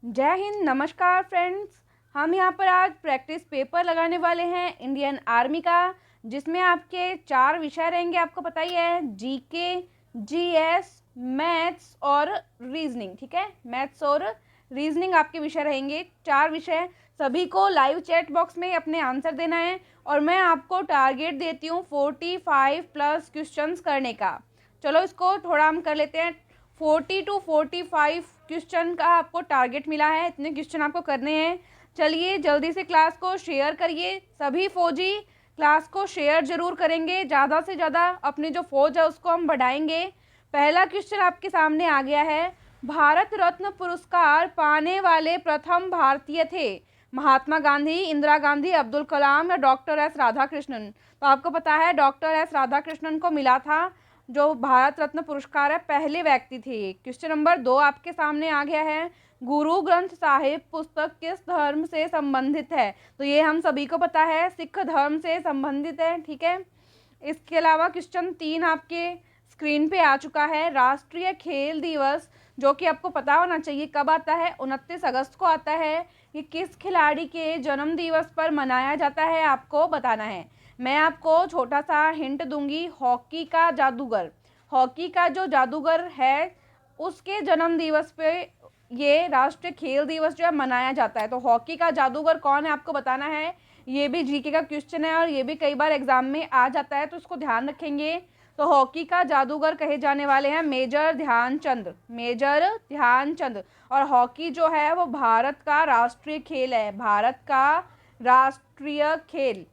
जय हिंद। नमस्कार फ्रेंड्स। हम यहाँ पर आज प्रैक्टिस पेपर लगाने वाले हैं इंडियन आर्मी का, जिसमें आपके 4 विषय रहेंगे। आपको पता ही है, जीके, जीएस, मैथ्स और रीजनिंग। ठीक है, मैथ्स और रीजनिंग आपके विषय रहेंगे। 4 विषय। सभी को लाइव चैट बॉक्स में अपने आंसर देना है और मैं आपको टारगेट देती हूँ 45 प्लस क्वेश्चंस करने का। चलो इसको थोड़ा हम कर लेते हैं। 40 to 45 क्वेश्चन का आपको टारगेट मिला है, इतने क्वेश्चन आपको करने हैं। चलिए जल्दी से क्लास को शेयर करिए। सभी फौजी क्लास को शेयर जरूर करेंगे, ज़्यादा से ज़्यादा अपनी जो फौज है उसको हम बढ़ाएंगे। पहला क्वेश्चन आपके सामने आ गया है। भारत रत्न पुरस्कार पाने वाले प्रथम भारतीय थे? महात्मा गांधी, इंदिरा गांधी, अब्दुल कलाम या डॉक्टर एस राधाकृष्णन? तो आपको पता है डॉक्टर एस राधाकृष्णन को मिला था जो भारत रत्न पुरस्कार है, पहले व्यक्ति थे। क्वेश्चन नंबर 2 आपके सामने आ गया है। गुरु ग्रंथ साहिब पुस्तक किस धर्म से संबंधित है? तो ये हम सभी को पता है, सिख धर्म से संबंधित है। ठीक है, इसके अलावा क्वेश्चन 3 आपके स्क्रीन पे आ चुका है। राष्ट्रीय खेल दिवस, जो कि आपको पता होना चाहिए कब आता है, 29 अगस्त को आता है। ये किस खिलाड़ी के जन्म दिवस पर मनाया जाता है, आपको बताना है। मैं आपको छोटा सा हिंट दूंगी। हॉकी का जो जादूगर है, उसके जन्म दिवस पे ये राष्ट्रीय खेल दिवस जो है मनाया जाता है। तो हॉकी का जादूगर कौन है, आपको बताना है। ये भी जीके का क्वेश्चन है और ये भी कई बार एग्जाम में आ जाता है, तो इसको ध्यान रखेंगे। तो हॉकी का जादूगर कहे जाने वाले हैं मेजर ध्यानचंद। मेजर ध्यानचंद। और हॉकी जो है वो भारत का राष्ट्रीय खेल है, भारत का राष्ट्रीय खेल।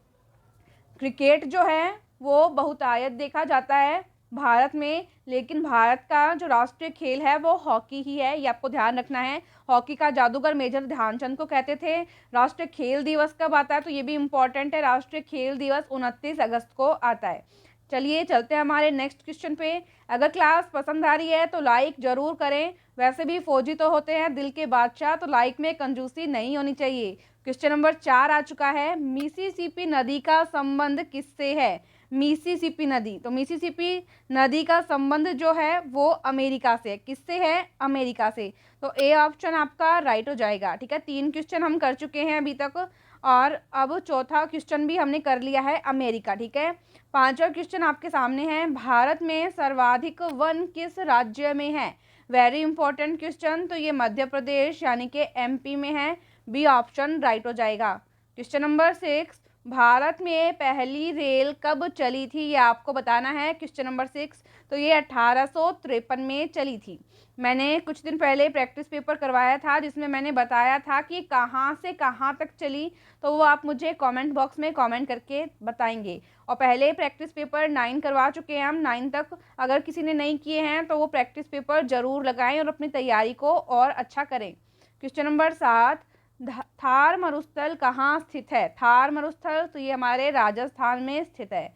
क्रिकेट जो है वो बहुतायत देखा जाता है भारत में, लेकिन भारत का जो राष्ट्रीय खेल है वो हॉकी ही है, ये आपको ध्यान रखना है। हॉकी का जादूगर मेजर ध्यानचंद को कहते थे। राष्ट्रीय खेल दिवस कब आता है, तो ये भी इम्पोर्टेंट है। राष्ट्रीय खेल दिवस 29 अगस्त को आता है। चलिए चलते हैं हमारे नेक्स्ट क्वेश्चन पे। अगर क्लास पसंद आ रही है तो लाइक ज़रूर करें। वैसे भी फौजी तो होते हैं दिल के बादशाह, तो लाइक में कंजूसी नहीं होनी चाहिए। क्वेश्चन नंबर 4 आ चुका है। मिसिसिपी नदी का संबंध किससे है? मिसिसिपी नदी, तो मिसिसिपी नदी का संबंध जो है वो अमेरिका से। किससे है? अमेरिका से। तो ए ऑप्शन आपका राइट हो जाएगा। ठीक है, 3 क्वेश्चन हम कर चुके हैं अभी तक और अब चौथा क्वेश्चन भी हमने कर लिया है, अमेरिका। ठीक है, 5वां क्वेश्चन आपके सामने है। भारत में सर्वाधिक वन किस राज्य में है? Very important question. तो ये मध्य प्रदेश यानी कि एमपी में है। बी ऑप्शन राइट हो जाएगा। क्वेश्चन नंबर 6, भारत में पहली रेल कब चली थी, ये आपको बताना है। क्वेश्चन नंबर 6, तो ये 1853 में चली थी। मैंने कुछ दिन पहले प्रैक्टिस पेपर करवाया था जिसमें मैंने बताया था कि कहाँ से कहाँ तक चली, तो वो आप मुझे कमेंट बॉक्स में कमेंट करके बताएंगे। और पहले प्रैक्टिस पेपर 9 करवा चुके हैं हम, 9 तक। अगर किसी ने नहीं किए हैं तो वो प्रैक्टिस पेपर ज़रूर लगाएं और अपनी तैयारी को और अच्छा करें। क्वेश्चन नंबर 7, थार मरुस्थल कहाँ स्थित है? थार मरुस्थल, तो ये हमारे राजस्थान में स्थित है।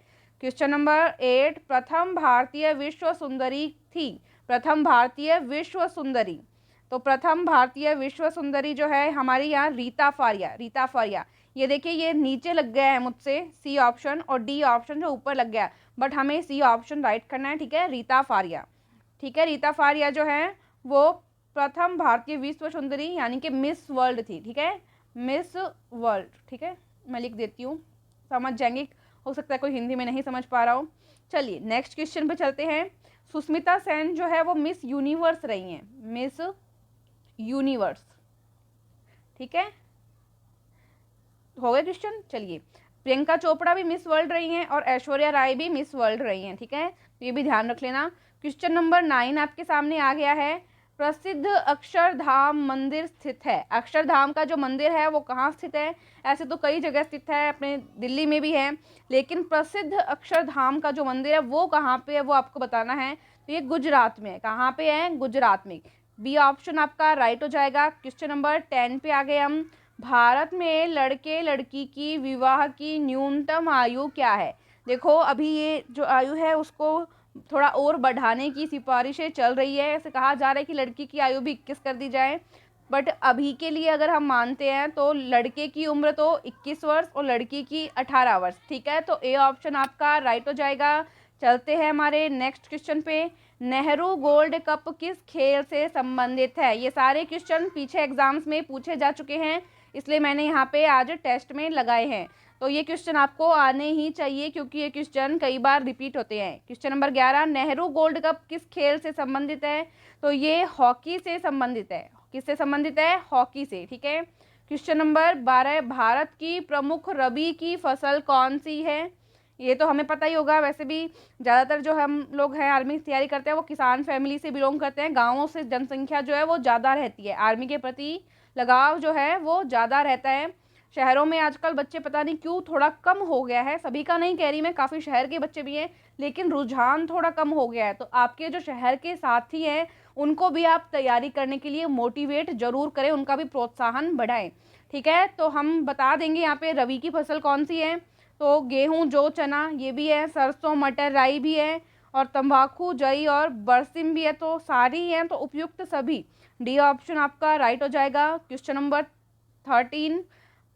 क्वेश्चन नंबर 8, प्रथम भारतीय विश्व सुंदरी थी? प्रथम भारतीय विश्व सुंदरी, तो प्रथम भारतीय विश्व सुंदरी जो है हमारी यहाँ रीता फारिया। रीता फारिया, ये देखिए ये नीचे लग गया है मुझसे सी ऑप्शन, और डी ऑप्शन जो ऊपर लग गया, बट हमें सी ऑप्शन राइट करना है। ठीक है, रीता फारिया। ठीक है, रीता फारिया जो है वो प्रथम भारतीय विश्व सुंदरी यानी कि मिस वर्ल्ड थी। ठीक है, मिस वर्ल्ड। ठीक है, मैं लिख देती हूँ, समझ जाएंगे। हो सकता है कोई हिंदी में नहीं समझ पा रहा हो। चलिए नेक्स्ट क्वेश्चन पे चलते हैं। सुष्मिता सेन जो है वो मिस यूनिवर्स रही हैं, मिस यूनिवर्स। ठीक है, हो गए क्वेश्चन। चलिए, प्रियंका चोपड़ा भी मिस वर्ल्ड रही हैं और ऐश्वर्या राय भी मिस वर्ल्ड रही हैं। ठीक है, तो ये भी ध्यान रख लेना। क्वेश्चन नंबर 9 आपके सामने आ गया है। प्रसिद्ध अक्षरधाम मंदिर स्थित है? अक्षरधाम का जो मंदिर है वो कहाँ स्थित है? ऐसे तो कई जगह स्थित है, अपने दिल्ली में भी है, लेकिन प्रसिद्ध अक्षरधाम का जो मंदिर है वो कहाँ पे है, वो आपको बताना है। तो ये गुजरात में है। कहाँ पे है? गुजरात में। बी ऑप्शन आपका राइट हो जाएगा। क्वेश्चन नंबर 10 पे आ गए हम। भारत में लड़के लड़की की विवाह की न्यूनतम आयु क्या है? देखो अभी ये जो आयु है उसको थोड़ा और बढ़ाने की सिफारिशें चल रही है। ऐसे कहा जा रहा है कि लड़की की आयु भी 21 कर दी जाए, बट अभी के लिए अगर हम मानते हैं तो लड़के की उम्र तो 21 वर्ष और लड़की की 18 वर्ष। ठीक है, तो ए ऑप्शन आपका राइट हो जाएगा। चलते हैं हमारे नेक्स्ट क्वेश्चन पे। नेहरू गोल्ड कप किस खेल से संबंधित है? ये सारे क्वेश्चन पीछे एग्जाम्स में पूछे जा चुके हैं, इसलिए मैंने यहाँ पे आज टेस्ट में लगाए हैं। तो ये क्वेश्चन आपको आने ही चाहिए क्योंकि ये क्वेश्चन कई बार रिपीट होते हैं। Question number 11, Nehru gold cup किस खेल से संबंधित है? तो ये हॉकी से संबंधित है। किससे संबंधित है? हॉकी से। ठीक है। क्वेश्चन नंबर 12, भारत की प्रमुख रबी की फसल कौन सी है? ये तो हमें पता ही होगा, वैसे भी ज़्यादातर जो हम लोग हैं आर्मी की तैयारी करते हैं वो किसान फैमिली से बिलोंग करते हैं। गाँवों से जनसंख्या जो है वो ज़्यादा रहती है, आर्मी के प्रति लगाव जो है वो ज़्यादा रहता है। शहरों में आजकल बच्चे पता नहीं क्यों थोड़ा कम हो गया है, सभी का नहीं कह रही मैं, काफ़ी शहर के बच्चे भी हैं, लेकिन रुझान थोड़ा कम हो गया है। तो आपके जो शहर के साथी हैं उनको भी आप तैयारी करने के लिए मोटिवेट ज़रूर करें, उनका भी प्रोत्साहन बढ़ाएं। ठीक है, तो हम बता देंगे यहाँ पे रबी की फसल कौन सी है। तो गेहूँ, जौ, चना ये भी है, सरसों, मटर, राई भी है, और तंबाकू, जई और बरसिम भी है। तो सारी हैं, तो उपयुक्त सभी, डी ऑप्शन आपका राइट हो जाएगा। क्वेश्चन नंबर 13,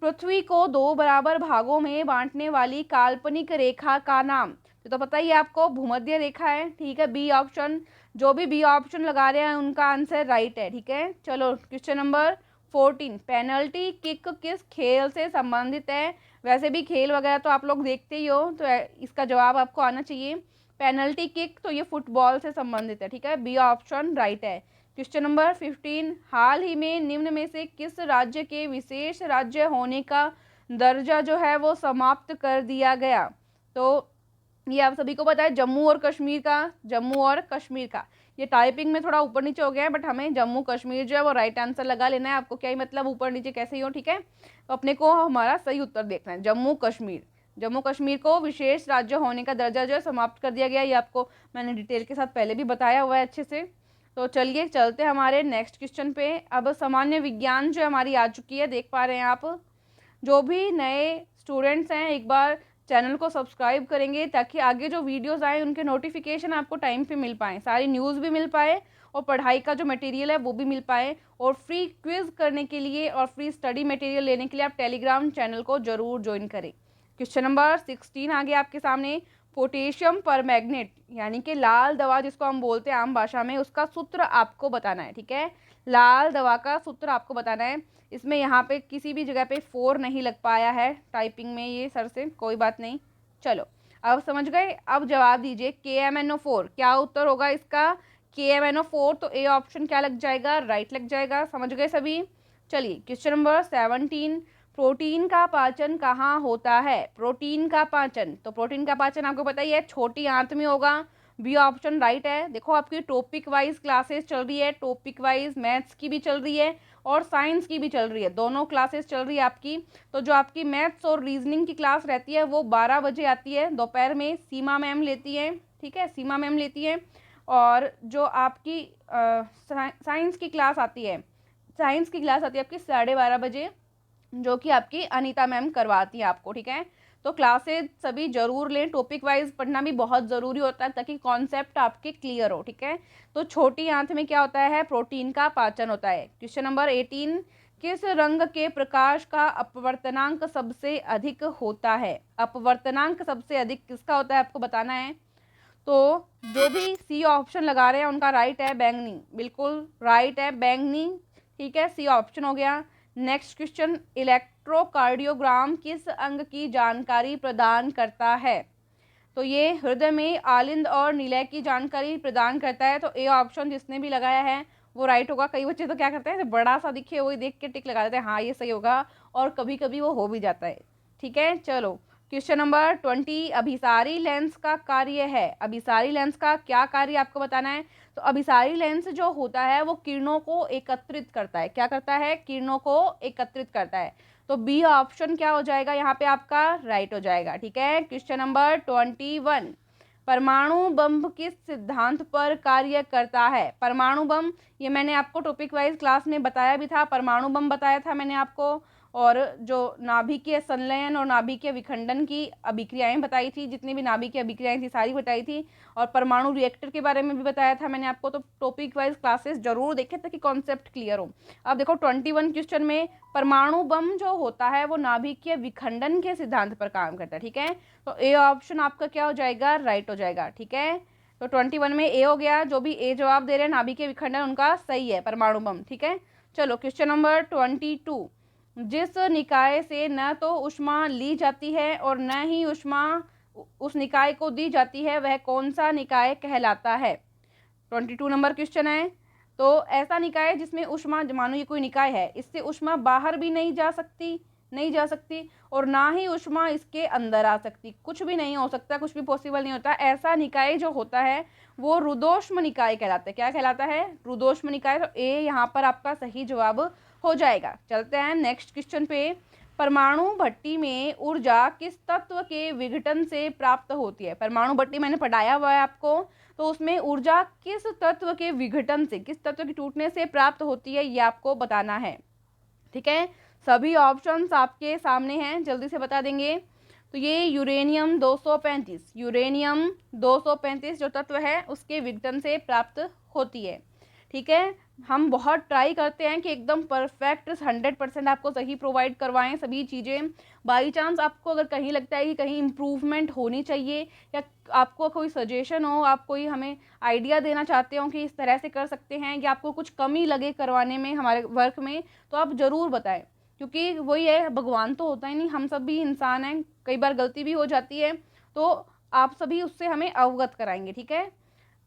पृथ्वी को 2 बराबर भागों में बांटने वाली काल्पनिक रेखा का नाम? तो पता ही है आपको, भूमध्य रेखा है। ठीक है, बी ऑप्शन, जो भी बी ऑप्शन लगा रहे हैं उनका आंसर राइट है। ठीक है, चलो क्वेश्चन नंबर 14, पेनल्टी किक किस खेल से संबंधित है? वैसे भी खेल वगैरह तो आप लोग देखते ही हो, तो इसका जवाब आपको आना चाहिए। पेनल्टी किक तो ये फुटबॉल से संबंधित है। ठीक है, बी ऑप्शन राइट है। क्वेश्चन नंबर 15, हाल ही में निम्न में से किस राज्य के विशेष राज्य होने का दर्जा जो है वो समाप्त कर दिया गया? तो ये आप सभी को पता है, जम्मू और कश्मीर का, जम्मू और कश्मीर का। ये टाइपिंग में थोड़ा ऊपर नीचे हो गया है, बट हमें जम्मू कश्मीर जो है वो राइट आंसर लगा लेना है। आपको क्या ही मतलब ऊपर नीचे कैसे ही हो, ठीक है, तो अपने को हमारा सही उत्तर देखना है, जम्मू कश्मीर। जम्मू कश्मीर को विशेष राज्य होने का दर्जा जो है समाप्त कर दिया गया। ये आपको मैंने डिटेल के साथ पहले भी बताया हुआ है अच्छे से। तो चलिए चलते हैं हमारे नेक्स्ट क्वेश्चन पे। अब सामान्य विज्ञान जो हमारी आ चुकी है, देख पा रहे हैं आप। जो भी नए स्टूडेंट्स हैं एक बार चैनल को सब्सक्राइब करेंगे ताकि आगे जो वीडियोस आए उनके नोटिफिकेशन आपको टाइम पे मिल पाएँ, सारी न्यूज़ भी मिल पाए और पढ़ाई का जो मटेरियल है वो भी मिल पाए। और फ्री क्विज़ करने के लिए और फ्री स्टडी मटेरियल लेने के लिए आप टेलीग्राम चैनल को ज़रूर ज्वाइन करें। क्वेश्चन नंबर 16 आ गया आपके सामने। पोटेशियम परमैंगनेट यानी कि लाल दवा जिसको हम बोलते हैं आम भाषा में, उसका सूत्र आपको बताना है। ठीक है, लाल दवा का सूत्र आपको बताना है। इसमें यहाँ पे किसी भी जगह पे 4 नहीं लग पाया है टाइपिंग में, ये सर से कोई बात नहीं। चलो अब समझ गए, अब जवाब दीजिए। KMNO4 क्या उत्तर होगा इसका? KMNO4, तो ए ऑप्शन क्या लग जाएगा? राइट लग जाएगा। समझ गए सभी? चलिए क्वेश्चन नंबर 17, प्रोटीन का पाचन कहाँ होता है? प्रोटीन का पाचन, तो प्रोटीन का पाचन आपको पता ही है, छोटी आंत में होगा। बी ऑप्शन राइट है। देखो आपकी टॉपिक वाइज क्लासेस चल रही है, टॉपिक वाइज मैथ्स की भी चल रही है और साइंस की भी चल रही है, दोनों क्लासेस चल रही है आपकी। तो जो आपकी मैथ्स और रीजनिंग की क्लास रहती है वो 12 बजे आती है दोपहर में, सीमा मैम लेती है। ठीक है, सीमा मैम लेती है। और जो आपकी साइंस की क्लास आती है, साइंस की क्लास आती है आपकी 12:30 बजे, जो कि आपकी अनीता मैम करवाती है आपको। ठीक है, तो क्लासेस सभी जरूर लें, टॉपिक वाइज पढ़ना भी बहुत ज़रूरी होता है ताकि कॉन्सेप्ट आपके क्लियर हो। ठीक है, तो छोटी आंत में क्या होता है? प्रोटीन का पाचन होता है। क्वेश्चन नंबर 18, किस रंग के प्रकाश का अपवर्तनांक सबसे अधिक होता है? अपवर्तनांक सबसे अधिक किसका होता है आपको बताना है। तो जो भी सी ऑप्शन लगा रहे हैं उनका राइट है, बैंगनी, बिल्कुल राइट है, बैंगनी। ठीक है, सी ऑप्शन हो गया। नेक्स्ट क्वेश्चन, इलेक्ट्रोकार्डियोग्राम किस अंग की जानकारी प्रदान करता है? तो ये हृदय में आलिंद और निलय की जानकारी प्रदान करता है। तो ए ऑप्शन जिसने भी लगाया है वो राइट होगा। कई बच्चे तो क्या करते हैं, बड़ा सा दिखे वही देख के टिक लगा देते हैं, हाँ ये सही होगा, और कभी कभी वो हो भी जाता है। ठीक है, चलो क्वेश्चन नंबर 20, अभिसारी लेंस का कार्य है। अभिसारी लेंस का क्या कार्य आपको बताना है। तो अभिसारी लेंस जो होता है वो किरणों को एकत्रित करता है। क्या करता है? किरणों को एकत्रित करता है। तो बी ऑप्शन क्या हो जाएगा यहाँ पे आपका? राइट हो जाएगा। ठीक है, क्वेश्चन नंबर 21, परमाणु बम किस सिद्धांत पर कार्य करता है? परमाणु बम, ये मैंने आपको टॉपिक वाइज क्लास में बताया भी था, परमाणु बम बताया था मैंने आपको, और जो नाभिकीय संलयन और नाभिकीय विखंडन की अभिक्रियाएं बताई थी, जितनी भी नाभिकीय अभिक्रियाएं थी सारी बताई थी, और परमाणु रिएक्टर के बारे में भी बताया था मैंने आपको। तो टॉपिक वाइज क्लासेस जरूर देखें ताकि कॉन्सेप्ट क्लियर हो। अब देखो 21 क्वेश्चन में परमाणु बम जो होता है वो नाभिकीय विखंडन के सिद्धांत पर काम करता है। ठीक है, तो ए ऑप्शन आपका क्या हो जाएगा? राइट हो जाएगा। ठीक है, तो 21 में ए हो गया, जो भी ए जवाब दे रहे हैं नाभिकीय विखंडन उनका सही है, परमाणु बम। ठीक है, चलो क्वेश्चन नंबर 22, जिस निकाय से न तो ऊष्मा ली जाती है और न ही ऊष्मा उस निकाय को दी जाती है, वह कौन सा निकाय कहलाता है। 22 नंबर क्वेश्चन है। तो ऐसा निकाय जिसमें ऊष्मा, मानो ये कोई निकाय है, इससे ऊष्मा बाहर भी नहीं जा सकती और ना ही ऊष्मा इसके अंदर आ सकती, कुछ भी नहीं हो सकता, कुछ भी पॉसिबल नहीं होता। ऐसा निकाय जो होता है वो रुद्धोष्म निकाय कहलाता है। क्या कहलाता है? रुद्धोष्म निकाय। तो ए यहाँ पर आपका सही जवाब हो जाएगा। चलते हैं नेक्स्ट क्वेश्चन पे। परमाणु भट्टी में ऊर्जा किस तत्व के विघटन से प्राप्त होती है? परमाणु भट्टी मैंने पढ़ाया हुआ है आपको, तो उसमें ऊर्जा किस तत्व के विघटन से, किस तत्व के टूटने से प्राप्त होती है, ये आपको बताना है। ठीक है, सभी ऑप्शंस आपके सामने हैं, जल्दी से बता देंगे। तो ये यूरेनियम 235, यूरेनियम 235 जो तत्व है उसके विघटन से प्राप्त होती है। ठीक है, हम बहुत ट्राई करते हैं कि एकदम परफेक्ट 100% आपको सही प्रोवाइड करवाएं सभी चीज़ें। बाई चांस आपको अगर कहीं लगता है कि कहीं इम्प्रूवमेंट होनी चाहिए या आपको कोई सजेशन हो, आप कोई हमें आइडिया देना चाहते हो कि इस तरह से कर सकते हैं, या आपको कुछ कमी लगे करवाने में हमारे वर्क में, तो आप ज़रूर बताएं। क्योंकि वही है, भगवान तो होता ही नहीं, हम सब भी इंसान हैं, कई बार गलती भी हो जाती है, तो आप सभी उससे हमें अवगत कराएंगे। ठीक है,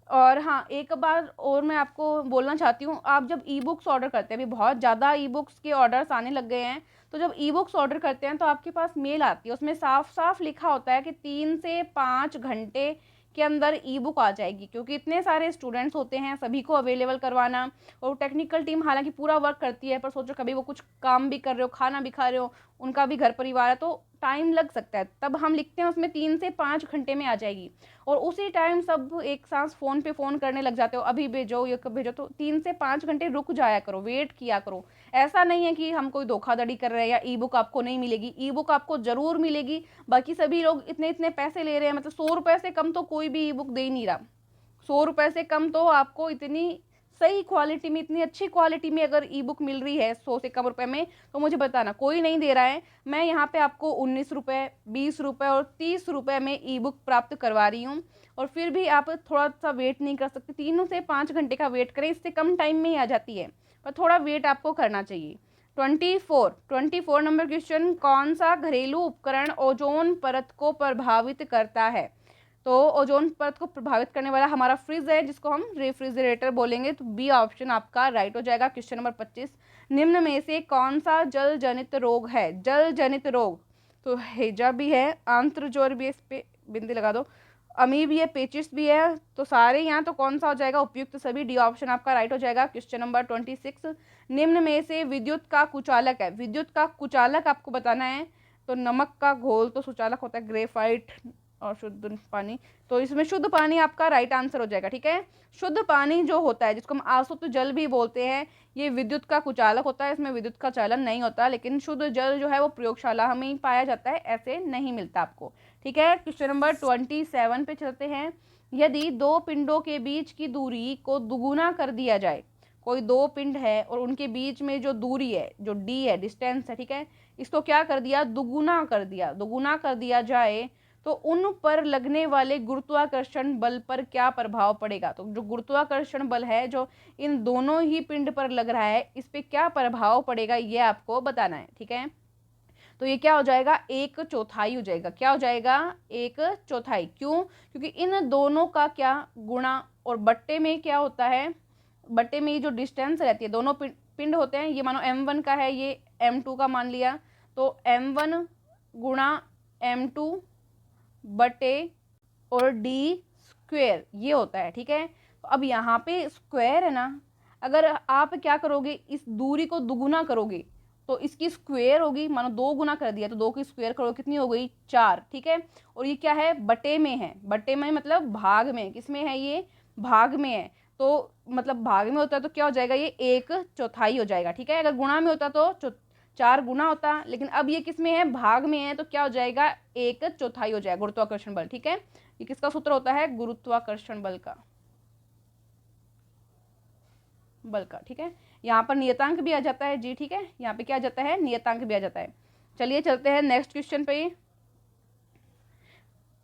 और हाँ, एक बार और मैं आपको बोलना चाहती हूँ, आप जब ई बुक्स ऑर्डर करते हैं, अभी बहुत ज़्यादा ई बुक्स के ऑर्डर्स आने लग गए हैं, तो जब ई बुक्स ऑर्डर करते हैं तो आपके पास मेल आती है, उसमें साफ साफ लिखा होता है कि 3 से 5 घंटे के अंदर ई बुक आ जाएगी। क्योंकि इतने सारे स्टूडेंट्स होते हैं, सभी को अवेलेबल करवाना, और टेक्निकल टीम हालांकि पूरा वर्क करती है, पर सोचो कभी वो कुछ काम भी कर रहे हो, खाना भी खा रहे हो, उनका भी घर परिवार है, तो टाइम लग सकता है। तब हम लिखते हैं उसमें 3 से 5 घंटे में आ जाएगी, और उसी टाइम सब एक साथ फ़ोन पे फ़ोन करने लग जाते हो, अभी भेजो, ये कब भेजो। तो 3 से 5 घंटे रुक जाया करो, वेट किया करो। ऐसा नहीं है कि हम कोई धोखाधड़ी कर रहे हैं या ई बुक आपको नहीं मिलेगी, ई बुक आपको ज़रूर मिलेगी। बाकी सभी लोग इतने इतने पैसे ले रहे हैं, मतलब 100 रुपये से कम तो कोई भी ई बुक दे ही नहीं रहा। 100 रुपये से कम तो आपको इतनी सही क्वालिटी में, इतनी अच्छी क्वालिटी में अगर ई बुक मिल रही है 100 से कम रुपए में, तो मुझे बताना, कोई नहीं दे रहा है। मैं यहाँ पे आपको 19 रुपये, 20 रुपये और 30 रुपये में ई बुक प्राप्त करवा रही हूँ, और फिर भी आप थोड़ा सा वेट नहीं कर सकते। 3 से 5 घंटे का वेट करें, इससे कम टाइम में ही आ जाती है, पर थोड़ा वेट आपको करना चाहिए। 24 नंबर क्वेश्चन, कौन सा घरेलू उपकरण ओजोन परत को प्रभावित करता है? तो ओजोन परत को प्रभावित करने वाला हमारा फ्रिज है, जिसको हम रेफ्रिजरेटर बोलेंगे। तो बी ऑप्शन आपका राइट हो जाएगा। क्वेश्चन नंबर 25, निम्न में से कौन सा जल जनित रोग है? जल जनित रोग, तो हेजा भी है, आंत्रज्वर भी है, इस पे बिंदी लगा दो, अमी भी है, पेचिस भी है, तो सारे यहाँ, तो कौन सा हो जाएगा उपयुक्त सभी? डी ऑप्शन आपका राइट हो जाएगा। क्वेश्चन नंबर 26, निम्न में से विद्युत का कुचालक है, विद्युत का कुचालक आपको बताना है। तो नमक का घोल तो सुचालक होता है, ग्रेफाइट और शुद्ध पानी, तो इसमें शुद्ध पानी आपका राइट आंसर हो जाएगा। ठीक है, शुद्ध पानी जो होता है, जिसको हम आसुत जल भी बोलते हैं, ये विद्युत का कुचालक होता है, इसमें विद्युत का चालन नहीं होता। लेकिन शुद्ध जल जो है वो प्रयोगशाला में ही पाया जाता है, ऐसे नहीं मिलता आपको। ठीक है, क्वेश्चन नंबर 27 पे चलते हैं। यदि दो पिंडों के बीच की दूरी को दुगुना कर दिया जाए, कोई दो पिंड है और उनके बीच में जो दूरी है, जो डी है, डिस्टेंस है, ठीक है, इसको क्या कर दिया? दुगुना कर दिया। दुगुना कर दिया जाए तो उन पर लगने वाले गुरुत्वाकर्षण बल पर क्या प्रभाव पड़ेगा? तो जो गुरुत्वाकर्षण बल है जो इन दोनों ही पिंड पर लग रहा है, इस पे क्या प्रभाव पड़ेगा, ये आपको बताना है। ठीक है, तो ये क्या हो जाएगा? 1/4 हो जाएगा। क्या हो जाएगा? 1/4। क्यों? क्योंकि इन दोनों का क्या गुणा, और बट्टे में क्या होता है, बट्टे में ये जो डिस्टेंस रहती है, दोनों पिंड होते हैं, ये मानो m1 का है, ये m2 का मान लिया, तो m1 गुणा m2 बटे और डी स्क्वेयर, ये होता है। ठीक है, तो अब यहाँ पे स्क्वायर है ना, अगर आप क्या करोगे, इस दूरी को दुगुना करोगे तो इसकी स्क्वायर होगी, मानो 2 गुना कर दिया तो 2 की स्क्वायर करोगे, कितनी हो गई? 4। ठीक है, और ये क्या है? बटे में है, बटे में मतलब भाग में, किसमें है? ये भाग में है, तो मतलब भाग में होता है तो क्या हो जाएगा? ये 1/4 हो जाएगा। ठीक है, अगर गुणा में होता तो 4 गुना होता, लेकिन अब ये किस में है? भाग में है, तो क्या हो जाएगा? 1/4 हो जाएगा गुरुत्वाकर्षण बल। ठीक है, ये किसका सूत्र होता है? गुरुत्वाकर्षण बल का, बल का। ठीक है, यहाँ पर नियतांक भी आ जाता है जी। ठीक है, यहाँ पे क्या आ जाता है? नियतांक भी आ जाता है। चलिए चलते हैं नेक्स्ट क्वेश्चन पे।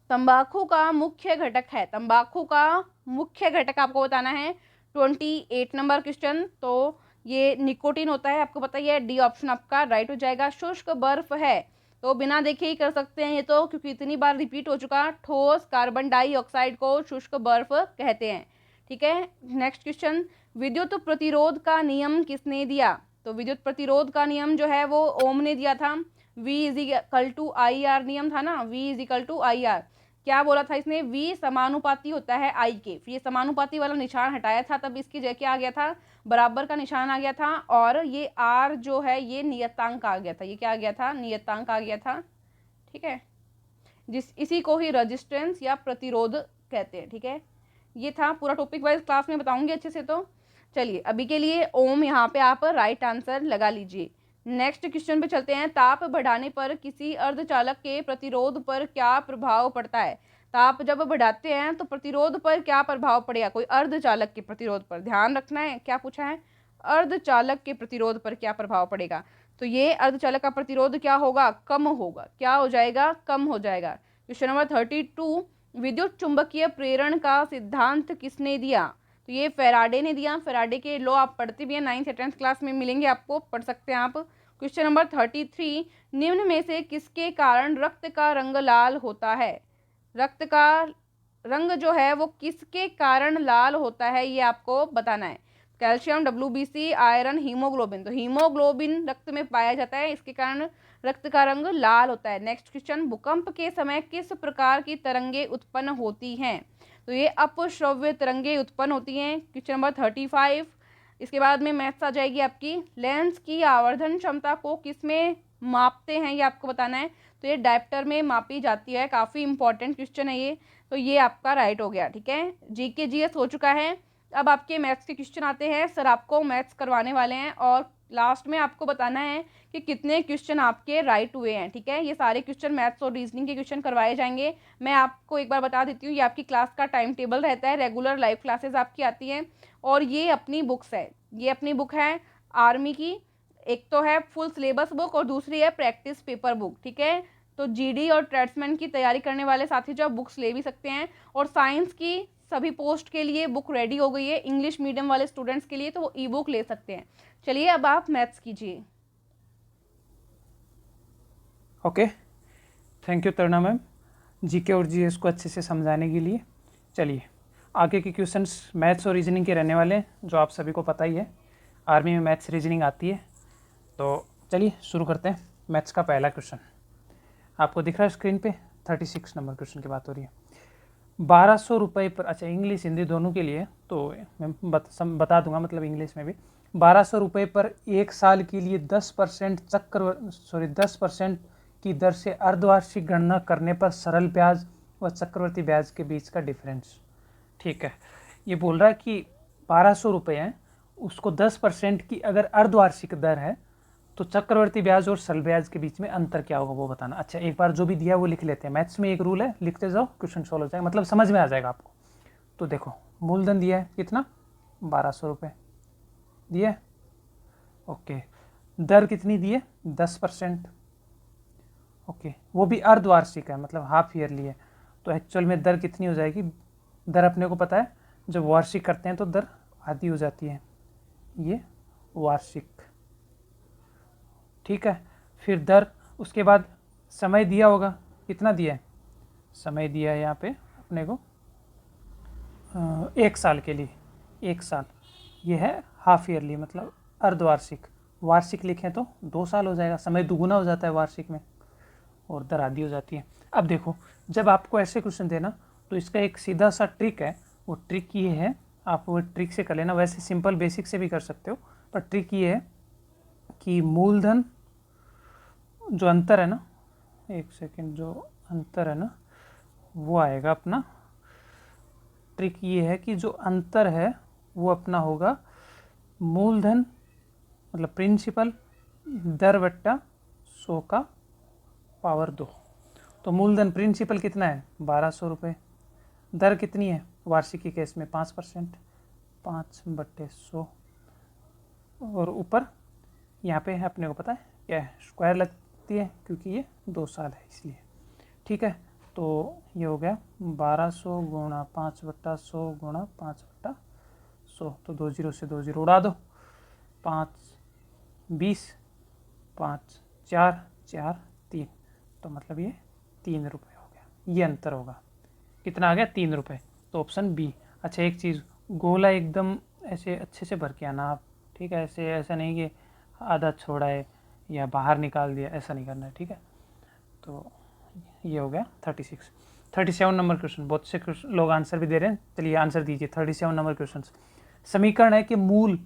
तंबाकू का मुख्य घटक है, तंबाकू का मुख्य घटक आपको बताना है 28 नंबर क्वेश्चन। तो ये निकोटीन होता है, आपको पता ही है, डी ऑप्शन आपका राइट हो जाएगा। शुष्क बर्फ है तो बिना देखे ही कर सकते हैं ये तो, क्योंकि इतनी बार रिपीट हो चुका। ठोस कार्बन डाइऑक्साइड को शुष्क बर्फ कहते हैं, ठीक है। नेक्स्ट क्वेश्चन, विद्युत प्रतिरोध का नियम किसने दिया? तो विद्युत प्रतिरोध का नियम जो है वो ओम ने दिया था। V equal to I R नियम था ना, V equal to I R. क्या बोला था इसने? V समानुपाती होता है I के। फिर ये समानुपाती वाला निशान हटाया था, तब इसकी जगह क्या आ गया था? बराबर का निशान आ गया था। और ये R जो है ये नियतांक आ गया था। ये क्या आ गया था? नियतांक आ गया था, ठीक है। इसी को ही रेजिस्टेंस या प्रतिरोध कहते हैं, ठीक है। ये था पूरा टॉपिक वाइज, क्लास में बताऊंगी अच्छे से। तो चलिए अभी के लिए ओम यहाँ पे आप राइट आंसर लगा लीजिए। नेक्स्ट क्वेश्चन पे चलते हैं। ताप बढ़ाने पर किसी अर्धचालक के प्रतिरोध पर क्या प्रभाव पड़ता है? ताप जब बढ़ाते हैं तो प्रतिरोध पर क्या प्रभाव पड़ेगा? कोई अर्धचालक के प्रतिरोध पर, ध्यान रखना है क्या पूछा है, अर्धचालक के प्रतिरोध पर क्या प्रभाव पड़ेगा। तो ये अर्धचालक का प्रतिरोध क्या होगा? कम होगा। क्या हो जाएगा? कम हो जाएगा। क्वेश्चन नंबर 32, विद्युत चुंबकीय प्रेरण का सिद्धांत किसने दिया? तो ये फेराडे ने दिया। फेराडे के लॉ आप पढ़ते भी हैं, 9th या 10th क्लास में मिलेंगे आपको, पढ़ सकते हैं आप। क्वेश्चन नंबर 33, निम्न में से किसके कारण रक्त का रंग लाल होता है? रक्त का रंग जो है वो किसके कारण लाल होता है, ये आपको बताना है। Calcium, WBC, iron, haemoglobin. तो हीमोग्लोबिन रक्त में पाया जाता है, इसके कारण रक्त का रंग लाल होता है। नेक्स्ट क्वेश्चन, भूकंप के समय किस प्रकार की तरंगे उत्पन्न होती हैं? तो ये अपश्रव्य तरंगे उत्पन्न होती हैं। क्वेश्चन नंबर 35, इसके बाद में मैथ्स आ जाएगी आपकी। लेंस की आवर्धन क्षमता को किस में मापते हैं, ये आपको बताना है। तो ये डायप्टर में मापी जाती है। काफ़ी इंपॉर्टेंट क्वेश्चन है ये। तो ये आपका राइट हो गया, ठीक है। जीके जीएस हो चुका है। अब आपके मैथ्स के क्वेश्चन आते हैं। सर आपको मैथ्स करवाने वाले हैं और लास्ट में आपको बताना है कि कितने क्वेश्चन आपके राइट हुए हैं, ठीक है। ये सारे क्वेश्चन मैथ्स और रीजनिंग के क्वेश्चन करवाए जाएंगे। मैं आपको एक बार बता देती हूँ, ये आपकी क्लास का टाइम टेबल रहता है। रेगुलर लाइव क्लासेस आपकी आती हैं और ये अपनी बुक्स है। ये अपनी बुक है आर्मी की। एक तो है फुल सिलेबस बुक और दूसरी है प्रैक्टिस पेपर बुक, ठीक है। तो जीडी और ट्रेड्समैन की तैयारी करने वाले साथी जो बुक्स ले भी सकते हैं। और साइंस की सभी पोस्ट के लिए बुक रेडी हो गई है। इंग्लिश मीडियम वाले स्टूडेंट्स के लिए तो वो ई बुक ले सकते हैं। चलिए अब आप मैथ्स कीजिए। Okay, thank you Taruna ma'am, GK और जीएस को अच्छे से समझाने के लिए। चलिए आगे के क्वेश्चंस मैथ्स और रीजनिंग के रहने वाले हैं, जो आप सभी को पता ही है, आर्मी में मैथ्स रीजनिंग आती है। तो चलिए शुरू करते हैं। मैथ्स का पहला क्वेश्चन आपको दिख रहा है स्क्रीन पे, 36 नंबर क्वेश्चन की बात हो रही है। 1200 रुपये पर, अच्छा इंग्लिश हिंदी दोनों के लिए, तो मैं बता दूंगा, मतलब इंग्लिश में भी। 1200 रुपये पर एक साल के लिए 10% की दर से अर्धवार्षिक गणना करने पर सरल ब्याज व चक्रवर्ती ब्याज के बीच का डिफरेंस, ठीक है। ये बोल रहा है कि 1200 रुपये हैं, उसको 10% की अगर अर्धवार्षिक दर है तो चक्रवर्ती ब्याज और सरल ब्याज के बीच में अंतर क्या होगा वो बताना। अच्छा एक बार जो भी दिया वो लिख लेते हैं। मैथ्स में एक रूल है, लिखते जाओ, क्वेश्चन सॉल्व हो जाएगा, मतलब समझ में आ जाएगा आपको। तो देखो मूलधन दिया है कितना, 1200 रुपये दिया है, ओके। दर कितनी दी है, 10%, ओके। वो भी अर्धवार्षिक है, मतलब हाफ ईयरली है। तो एक्चुअल में दर कितनी हो जाएगी, दर अपने को पता है, जब वार्षिक करते हैं तो दर आधी हो जाती है, ये वार्षिक, ठीक है। फिर दर, उसके बाद समय दिया होगा, कितना दिया है, समय दिया है यहाँ पे अपने को 1 साल के लिए, 1 साल, ये है हाफ ईयरली, मतलब अर्धवार्षिक। वार्षिक लिखें तो 2 साल हो जाएगा, समय दुगुना हो जाता है वार्षिक में और दर आधी हो जाती है। अब देखो जब आपको ऐसे क्वेश्चन देना तो इसका एक सीधा सा ट्रिक है, वो ट्रिक ये है, आप वो ट्रिक से कर लेना, वैसे सिंपल बेसिक से भी कर सकते हो, पर ट्रिक ये है कि मूलधन जो अंतर है ना, एक सेकेंड, जो अंतर है ना वो आएगा अपना, ट्रिक ये है कि जो अंतर है वो अपना होगा मूलधन, मतलब प्रिंसिपल, दर बट्टा 100 का पावर 2। तो मूलधन प्रिंसिपल कितना है, 1200 रुपये, दर कितनी है वार्षिक के केस में 5%, 5/100, और ऊपर यहाँ पे अपने को पता है क्या है, स्क्वायर लगती है क्योंकि ये 2 साल है इसलिए, ठीक है। तो तो ये हो गया 1200 गुणा 5/100 गुणा 5/100, तो 2 जीरो से 2 जीरो उड़ा दो, 5 20, 5 4 4 3, तो मतलब ये 3 रुपये हो गया। ये अंतर होगा, कितना आ गया 3 रुपये, तो ऑप्शन बी। अच्छा एक चीज़, गोला एकदम ऐसे अच्छे से भर के आना आप, ठीक है, ऐसा नहीं कि आधा छोड़ा है या बाहर निकाल दिया, ऐसा नहीं करना है, ठीक है। तो ये हो गया 36। 37 नंबर क्वेश्चन, बहुत से लोग आंसर भी दे रहे हैं, चलिए आंसर दीजिए। 37 नंबर क्वेश्चन, समीकरण है कि मूल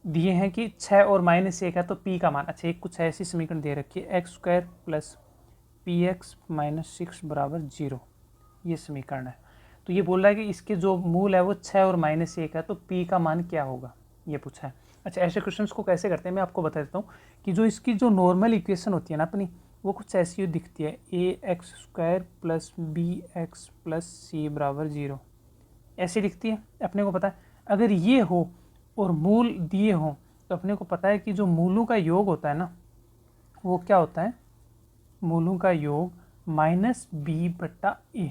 दिए हैं कि 6 और -1 है, तो p का मान, अच्छा एक कुछ ऐसी समीकरण दे रखी है x² + px - 6 = 0, ये समीकरण है। तो ये बोल रहा है कि इसके जो मूल है वो 6 और -1 है, तो p का मान क्या होगा, ये पूछा है। अच्छा ऐसे क्वेश्चंस को कैसे करते हैं मैं आपको बता देता हूँ कि जो इसकी जो नॉर्मल इक्वेशन होती है ना अपनी, वो कुछ ऐसी दिखती है, ax² + bx + c = 0, ऐसी दिखती है। अपने को पता है अगर ये हो और मूल दिए हों, तो अपने को पता है कि जो मूलों का योग होता है ना, वो क्या होता है, मूलों का योग -b/a,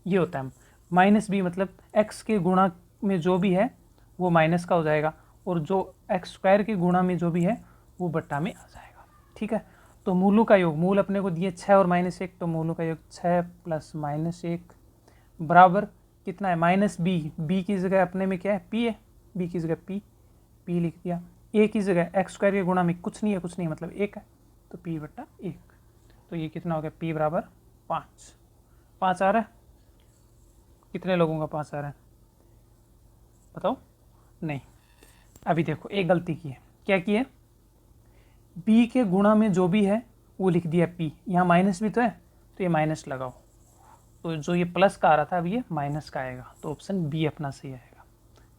ये होता है। -b मतलब x के गुणा में जो भी है वो माइनस का हो जाएगा, और जो x² के गुणा में जो भी है वो बट्टा में आ जाएगा, ठीक है। तो मूलों का योग, मूल अपने को दिए 6 और -1, तो मूलों का योग 6 + -1 बराबर कितना है, -b, b की जगह अपने में क्या है, p है, b की जगह p लिख दिया, a की जगह x² के गुणा में कुछ नहीं है मतलब 1 है, तो p/1, तो ये कितना हो गया, p = 5। 5 आ रहा है, कितने लोगों का 5 आ रहा है बताओ, नहीं। अभी देखो एक गलती की है, क्या की है, b के गुणा में जो भी है वो लिख दिया p, यहाँ माइनस भी तो है, तो ये माइनस लगाओ, तो जो ये प्लस का आ रहा था अब ये माइनस का आएगा, तो ऑप्शन बी अपना सही आएगा,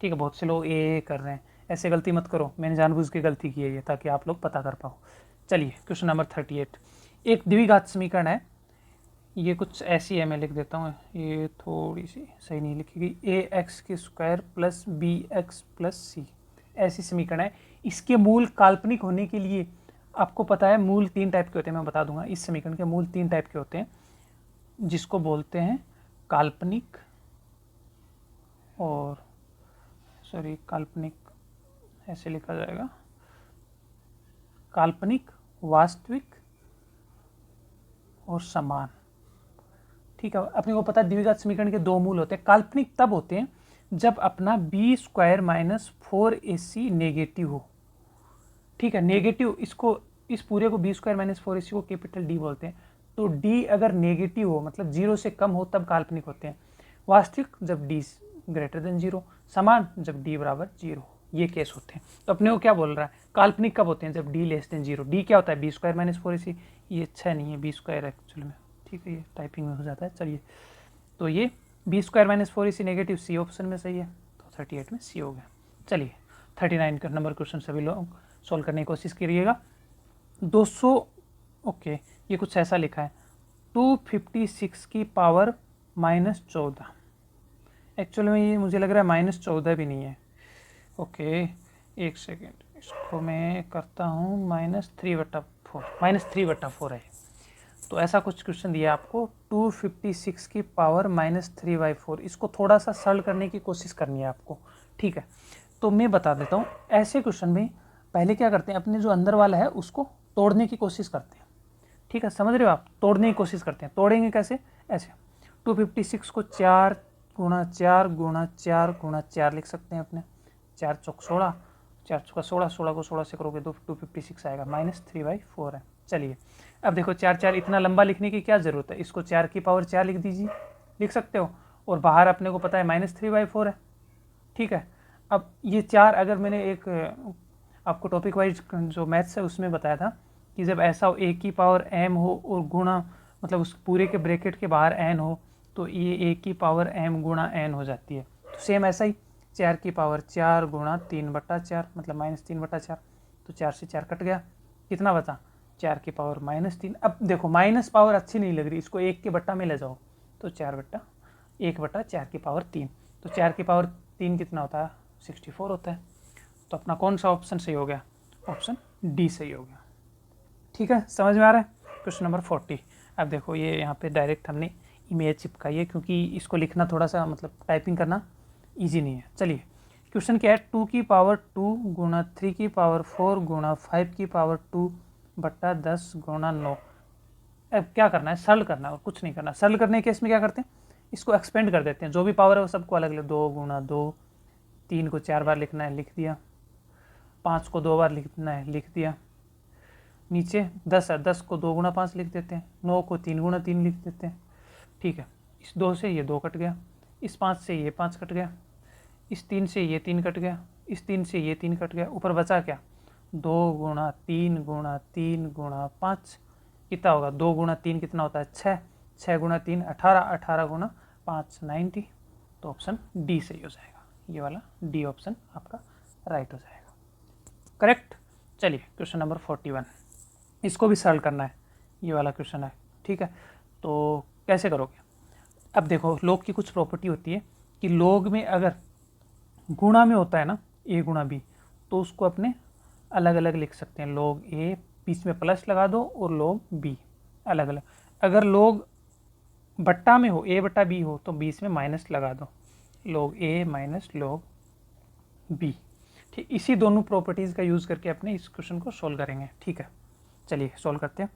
ठीक है। बहुत से लोग ए कर रहे हैं, ऐसे गलती मत करो, मैंने जानबूझ के गलती की है ये, ताकि आप लोग पता कर पाओ। चलिए क्वेश्चन नंबर 38, एक द्विघात समीकरण है, ये कुछ ऐसी है, मैं लिख देता हूँ, ये थोड़ी सी सही नहीं लिखी गई, ax² + bx + c, ऐसी समीकरण है। इसके मूल काल्पनिक होने के लिए आपको पता है मूल 3 टाइप के होते हैं, मैं बता दूंगा। इस समीकरण के मूल 3 टाइप के होते हैं, जिसको बोलते हैं काल्पनिक, और काल्पनिक ऐसे लिखा जाएगा, काल्पनिक, वास्तविक और समान, ठीक है। अपने को पता है द्विघात समीकरण के 2 मूल होते हैं। काल्पनिक तब होते हैं जब अपना b² - 4ac नेगेटिव हो, ठीक है, नेगेटिव, इसको इस पूरे को b² - 4ac को कैपिटल D बोलते हैं। तो d अगर नेगेटिव हो मतलब 0 से कम हो तब काल्पनिक होते हैं। वास्तविक जब d > 0, समान जब d = 0, ये केस होते हैं। तो अपने को क्या बोल रहा है, काल्पनिक कब होते हैं, जब d < 0। d क्या होता है, b² - 4ac, ये अच्छा नहीं है b² एक्चुअली में, ठीक है, ये टाइपिंग में हो जाता है। चलिए, तो ये b² - 4ac negative, C option में सही है, तो 38 में सी हो गया। चलिए 39 का नंबर क्वेश्चन सभी लोग सॉल्व करने की कोशिश करिएगा। 200, ओके, ये कुछ ऐसा लिखा है, 256 की पावर -14, एक्चुअली में ये मुझे लग रहा है -14 भी नहीं है, ओके एक सेकेंड, इसको मैं करता हूँ -3/4 है। तो ऐसा कुछ क्वेश्चन दिया आपको, 256 की पावर -3/4, इसको थोड़ा सा सरल करने की कोशिश करनी है आपको, ठीक है। तो मैं बता देता हूँ, ऐसे क्वेश्चन में पहले क्या करते हैं, अपने जो अंदर वाला है उसको तोड़ने की कोशिश करते हैं, ठीक है, समझ रहे हो आप, तोड़ने की कोशिश करते हैं। तोड़ेंगे कैसे, ऐसे 256 को 4 × 4 × 4 × 4 लिख सकते हैं अपने, 4 चौक 16, 4 चौका 16, 16 को 16 से करोगे तो 256 आएगा, -3/4 है। चलिए अब देखो 4 4 इतना लंबा लिखने की क्या ज़रूरत है, इसको 4 की पावर 4 लिख दीजिए, लिख सकते हो, और बाहर अपने को पता है -3/4 है, ठीक है। अब ये 4 अगर मैंने एक आपको टॉपिक वाइज जो मैथ्स है उसमें बताया था कि जब ऐसा हो, a की पावर m हो और गुणा मतलब उस पूरे के ब्रैकेट के बाहर n हो, तो ये a की पावर m गुणा n हो जाती है। तो सेम ऐसा ही 4 की पावर 4 गुणा 3/4 मतलब -3/4, तो 4 से 4 कट गया, कितना बचा, 4 की पावर -3। अब देखो माइनस पावर अच्छी नहीं लग रही, इसको 1 के बट्टा में ले जाओ, तो 1/4 की पावर 3, तो 4 की पावर 3 कितना होता है, 64 होता है। तो अपना कौन सा ऑप्शन सही हो गया, ऑप्शन डी सही हो गया, ठीक है, समझ में आ रहा है। क्वेश्चन नंबर 40, अब देखो ये यहाँ पे डायरेक्ट हमने इमेज चिपकाई है, क्योंकि इसको लिखना थोड़ा सा मतलब टाइपिंग करना ईजी नहीं है। चलिए क्वेश्चन क्या है, 2 की पावर 2 गुणा 3 की पावर 4 गुणा 5 की पावर 2 बट्टा 10 गुणा 9। अब क्या करना है, सरल करना है और कुछ नहीं करना। सरल करने के केस में क्या करते हैं, इसको एक्सपेंड कर देते हैं, जो भी पावर है वो सबको अलग अलग, 2 गुणा 2, 3 को 4 बार लिखना है, लिख दिया, 5 को 2 बार लिखना है, लिख दिया, नीचे 10 है, 10 को 2 गुणा 5 लिख देते हैं, 9 को 3 गुणा 3 लिख देते हैं। ठीक है, इस 2 से ये 2 कट गया, इस 5 से ये 5 कट गया, इस 3 से ये 3 कट गया, इस 3 से ये 3 कट गया, ऊपर बचा क्या, 2 गुणा 3 गुणा 3 गुणा 5 कितना होगा, 2 गुणा 3 कितना होता है 6, 6 गुणा 3 18, 18 गुणा 5 90। तो ऑप्शन डी सही हो जाएगा, ये वाला डी ऑप्शन आपका राइट हो जाएगा, करेक्ट। चलिए क्वेश्चन नंबर 41, इसको भी सरल करना है, ये वाला क्वेश्चन है। ठीक है, तो कैसे करोगे, अब देखो लॉग की कुछ प्रॉपर्टी होती है कि लॉग में अगर गुणा में होता है ना ए गुणा बी, तो उसको अपने अलग अलग लिख सकते हैं, लॉग ए बीच में प्लस लगा दो और लॉग बी अलग अलग। अगर लॉग बट्टा में हो, ए बट्टा बी हो, तो बीच में माइनस लगा दो, लॉग ए माइनस लॉग बी। ठीक, इसी दोनों प्रॉपर्टीज़ का यूज़ करके अपने इस क्वेश्चन को सोल्व करेंगे। ठीक है, चलिए सोल्व करते हैं।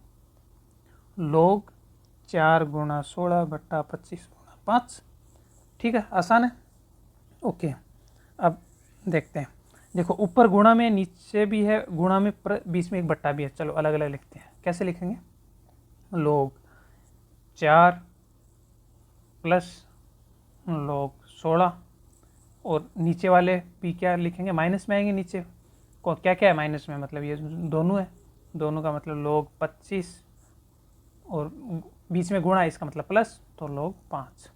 लॉग 4 गुणा 16 बट्टा 25 गुणा 5। ठीक है, आसान है, ओके। अब देखते हैं, देखो ऊपर गुणा में, नीचे भी है गुणा में, बीच में एक बट्टा भी है। चलो अलग अलग लिखते हैं, कैसे लिखेंगे, लॉग 4 प्लस लॉग 16, और नीचे वाले भी क्या लिखेंगे, माइनस में आएंगे, नीचे को क्या क्या है माइनस में, मतलब ये दोनों है, दोनों का मतलब लॉग 25 और बीच में गुणा, इसका मतलब प्लस, तो लॉग 5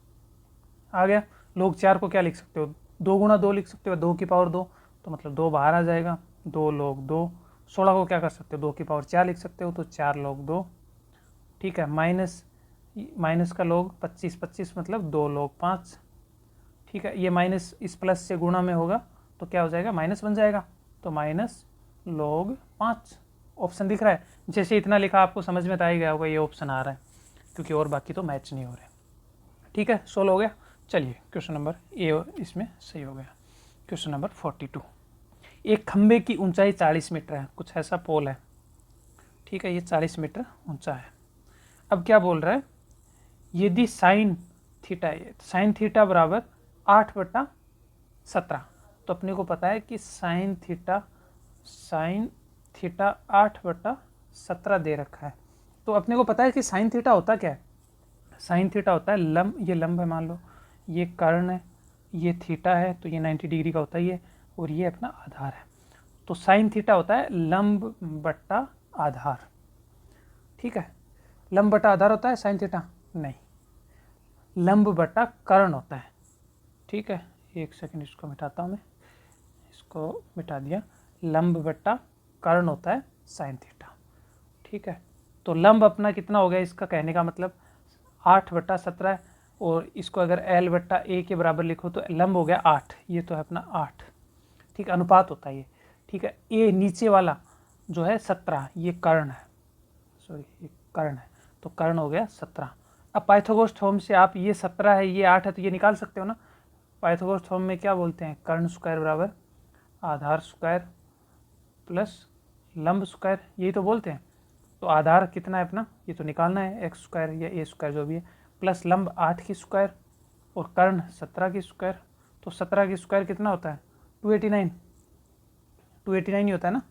आ गया। लॉग 4 को क्या लिख सकते हो, 2 गुणा 2 लिख सकते हो, 2 की पावर 2, तो मतलब 2 बाहर आ जाएगा, 2 लॉग 2। 16 को क्या कर सकते हो, 2 की पावर 4 लिख सकते हो, तो 4 लॉग 2। ठीक है, माइनस का लॉग 25, 25 मतलब 2 लॉग 5। ठीक है, ये माइनस इस प्लस से गुणा में होगा तो क्या हो जाएगा, माइनस बन जाएगा, तो माइनस लॉग 5 ऑप्शन दिख रहा है। जैसे इतना लिखा आपको समझ में तो आ ही गया होगा, ये ऑप्शन आ रहा है, क्योंकि और बाकी तो मैच नहीं हो रहे। ठीक है, सोल्व हो गया। चलिए क्वेश्चन नंबर ए इसमें सही हो गया। क्वेश्चन नंबर 42, एक खंबे की ऊंचाई 40 मीटर है, कुछ ऐसा पोल है। ठीक है, ये 40 मीटर ऊंचा है। अब क्या बोल रहा है, यदि साइन थीटा है, साइन थीटा बराबर 8/17, तो अपने को पता है कि साइन थीटा 8/17 दे रखा है। तो अपने को पता है कि साइन थीटा होता क्या है, साइन थीटा होता है लंब, ये लंब है मान लो, ये कर्ण है, ये थीटा है, तो ये 90 डिग्री का होता है ये, और ये अपना आधार है। तो साइन थीटा होता है लंब बट्टा आधार। ठीक है, लंब बट्टा आधार होता है साइन थीटा, नहीं, लंब बट्टा कर्ण होता है। ठीक है, एक सेकंड इसको मिटाता हूँ मैं, इसको मिटा दिया, लंब बट्टा कर्ण होता है साइन थीटा। ठीक है, तो लंब अपना कितना हो गया, इसका कहने का मतलब 8/17, और इसको अगर L बट्टा A के बराबर लिखो तो लंब हो गया 8, ये तो है अपना 8। ठीक, अनुपात होता है ये। ठीक है, A नीचे वाला जो है 17, ये कर्ण है, सॉरी ये कर्ण है, तो कर्ण हो गया 17। अब पाइथागोरस थ्योरम से आप ये 17 है, ये 8 है, तो ये निकाल सकते हो ना। पाइथागोरस थ्योरम में क्या बोलते हैं, कर्ण स्क्वायर बराबर आधार स्क्वायर प्लस लंब स्क्वायर, यही तो बोलते हैं। तो आधार कितना है अपना, ये तो निकालना है, x स्क्वायर या a स्क्वायर जो भी है, प्लस लंब 8 की स्क्वायर और कर्ण 17 की स्क्वायर। तो 17 की स्क्वायर कितना होता है, 289, 289 ही होता है ना।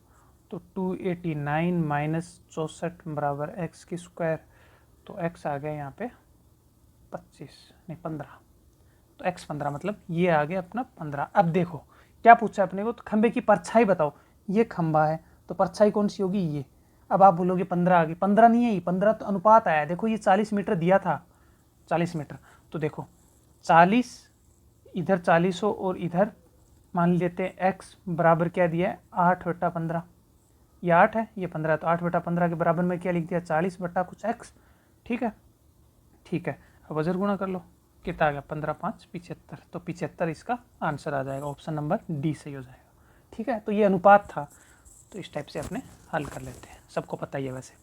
तो 289 माइनस 64 बराबर x की स्क्वायर, तो x आ गया यहाँ पे 25 नहीं 15, तो x 15 मतलब ये आ गया अपना 15। अब देखो क्या पूछा अपने को, तो खंबे की परछाई बताओ, ये खंबा है तो परछाई कौन सी होगी, ये। अब आप बोलोगे 15 आ गई, 15 नहीं है, ये 15 तो अनुपात आया, देखो ये 40 मीटर दिया था, 40 मीटर, तो देखो 40 इधर 40 हो और इधर मान लेते हैं x बराबर क्या दिया है 8/15, ये 8 है ये 15, तो 8/15 के बराबर में क्या लिख दिया 40 बट्टा कुछ x। ठीक है, ठीक है, अब वजर गुणा कर लो, कितना आ गया 15 5 75, तो 75 इसका आंसर आ जाएगा, ऑप्शन नंबर डी सही हो जाएगा। ठीक है, तो ये अनुपात था, तो इस टाइप से अपने हल कर लेते हैं, सबको पता ही है वैसे।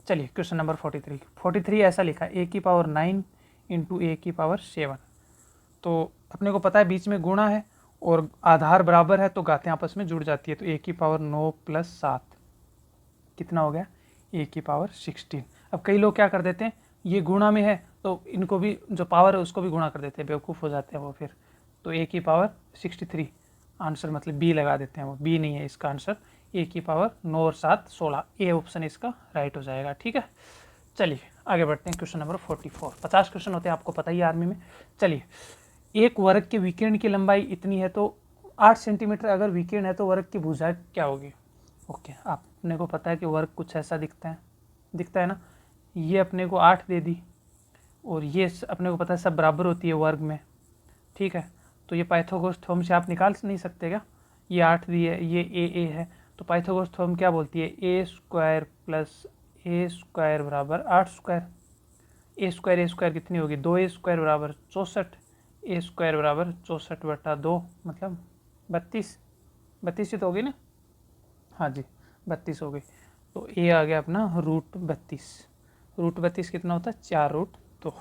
चलिए क्वेश्चन नंबर 43 ऐसा लिखा है a की पावर 9 इंटू a की पावर 7। तो अपने को पता है बीच में गुणा है और आधार बराबर है तो गातें आपस में जुड़ जाती है, तो a की पावर 9 प्लस 7 कितना हो गया a की पावर 16। अब कई लोग क्या कर देते हैं, ये गुणा में है तो इनको भी जो पावर है उसको भी गुणा कर देते हैं, बेवकूफ़ हो जाते हैं वो फिर। तो a की पावर 63 आंसर मतलब b लगा देते हैं, वो b नहीं है इसका आंसर, a की पावर 9 और 7 16, ए ऑप्शन इसका राइट हो जाएगा। ठीक है, चलिए आगे बढ़ते हैं क्वेश्चन नंबर 44। 50 क्वेश्चन होते हैं आपको पता ही है आर्मी में। चलिए, एक वर्ग के विकिरण की लंबाई इतनी है तो 8 सेंटीमीटर अगर विकिरण है तो वर्ग की भुजा क्या होगी। ओके, आपने को पता है कि वर्ग कुछ ऐसा दिखता है ना, ये अपने को 8 दे दी और ये अपने को पता है सब बराबर होती है वर्ग में। ठीक है, तो ये पाइथागोरस थ्योरम से आप निकाल नहीं सकते क्या, ये 8 दी है, ये ए है, तो पाइथागोरस थ्योरम क्या बोलती है, ए स्क्वायर प्लस ए स्क्वायर बराबर 8 स्क्वायर। ए स्क्वायर कितनी होगी, 2a स्क्वायर बराबर 64, ए स्क्वायर बराबर 64/2 मतलब 32 ही तो होगी ना, हाँ जी 32 हो गई। तो ए आ गया अपना √32 कितना होता है 4√2।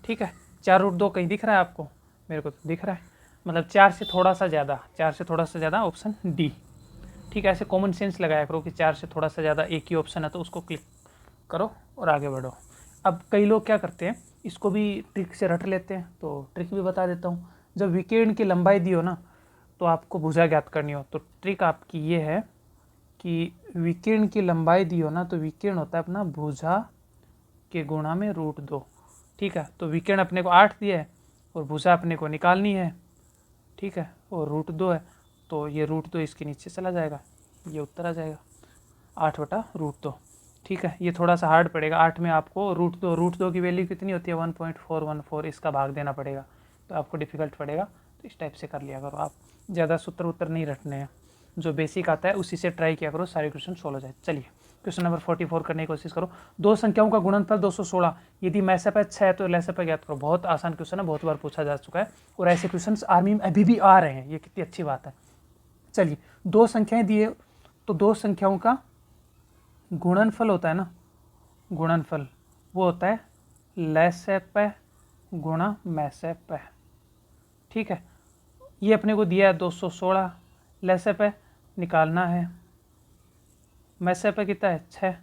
ठीक है, 4√2 कहीं दिख रहा है आपको, मेरे को तो दिख रहा है, मतलब 4 से थोड़ा सा ज़्यादा ऑप्शन डी। ठीक है, ऐसे कॉमन सेंस लगाया करो कि 4 से थोड़ा सा ज़्यादा एक ही ऑप्शन है तो उसको क्लिक करो और आगे बढ़ो। अब कई लोग क्या करते हैं, इसको भी ट्रिक से रट लेते हैं, तो ट्रिक भी बता देता हूँ। जब विकिरण की लंबाई दी हो ना तो आपको भुजा ज्ञात करनी हो, तो ट्रिक आपकी ये है कि विकिरण की लंबाई दी हो ना तो विकिरण होता है अपना भुजा के गुणा में √2। ठीक है, तो विकिरण अपने को 8 दिया है और भुजा अपने को निकालनी है। ठीक है, और √2 है तो ये √2 इसके नीचे चला जाएगा, ये उत्तर आ जाएगा 8/√2। ठीक है, ये थोड़ा सा हार्ड पड़ेगा, 8 में आपको √2 की वैल्यू कितनी होती है 1.414, इसका भाग देना पड़ेगा, तो आपको डिफिकल्ट पड़ेगा, तो इस टाइप से कर लिया करो आप, ज़्यादा सूत्र उत्तर नहीं रटने हैं, जो बेसिक आता है उसी से ट्राई किया करो, सारे क्वेश्चन सोल्व हो जाए। चलिए क्वेश्चन नंबर 44 करने की कोशिश करो। दो संख्याओं का गुणनफल 216, यदि मैसेप 6 है तो लैसेप ज्ञात करो। बहुत आसान क्वेश्चन है, बहुत बार पूछा जा चुका है और ऐसे क्वेश्चन आर्मी में अभी भी आ रहे हैं, ये कितनी अच्छी बात है। चलिए, दो संख्याएं दिए तो दो संख्याओं का गुणनफल होता है ना, गुणनफल वो होता है लैसेप गुणा मैसेप। ठीक है, ये अपने को दिया है 216, लैसेप निकालना है, मैसेप कितना है 6,